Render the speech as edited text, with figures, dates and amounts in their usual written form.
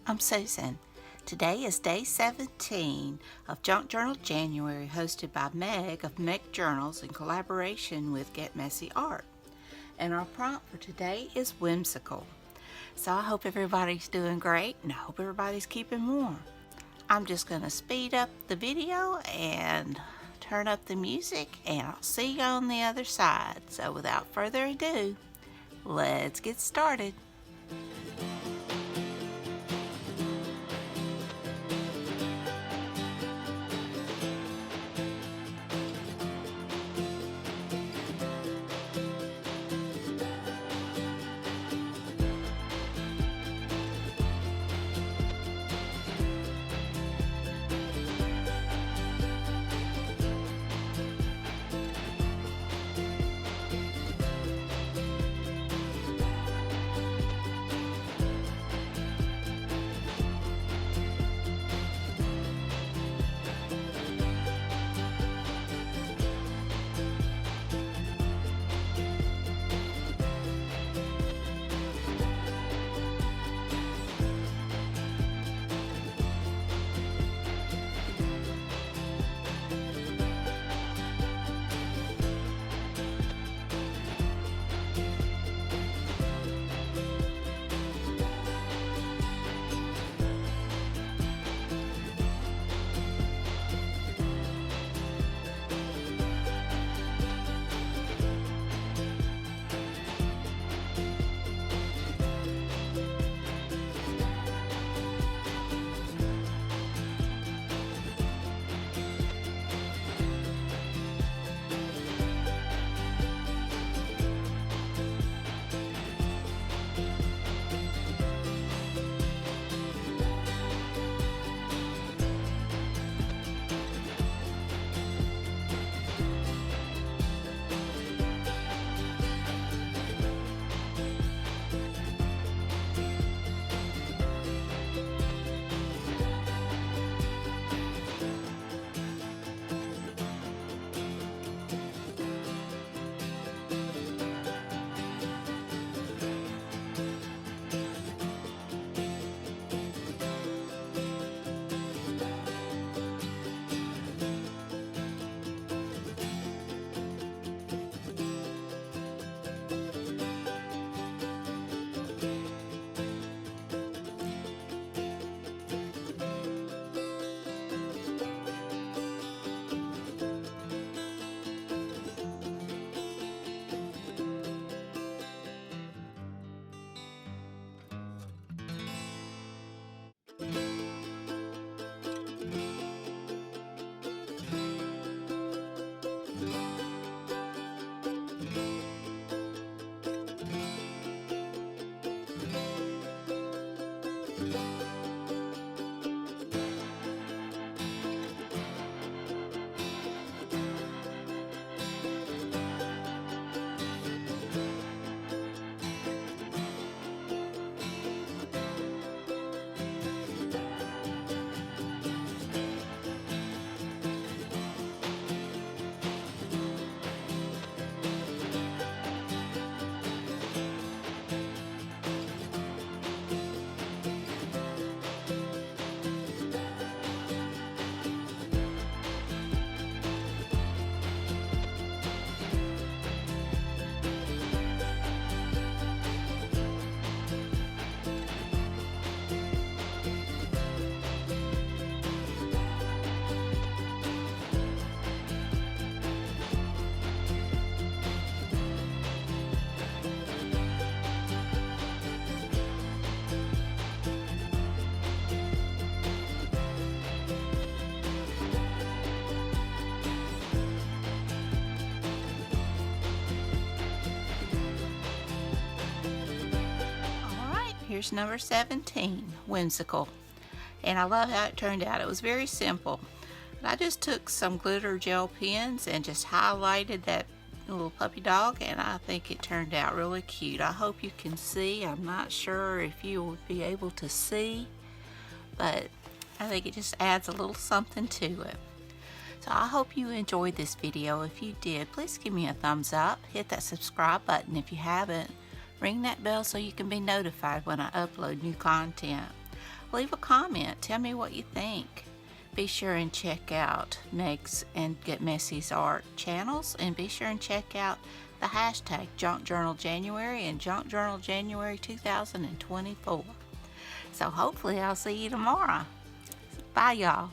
I'm Susan. Today is day 17 of Junk Journal January, hosted by Meg of Meg Journals in collaboration with Get Messy Art. And our prompt for today is whimsical. So I hope everybody's doing great and I hope everybody's keeping warm. I'm just going to speed up the video and turn up the music, and I'll see you on the other side. So without further ado, let's get started. Here's number 17, Whimsical. And I love how it turned out. It was very simple. I just took some glitter gel pens and just highlighted that little puppy dog, and I think it turned out really cute. I hope you can see. I'm not sure if you will be able to see, but I think it just adds a little something to it. So I hope you enjoyed this video. If you did, please give me a thumbs up. Hit that subscribe button if you haven't. Ring that bell so you can be notified when I upload new content. leave a comment. Tell me what you think. Be sure and check out Meg's and Get Messy's art channels, and be sure and check out the hashtag Junk Journal January and Junk Journal January 2024. So hopefully I'll see you tomorrow. Bye, y'all.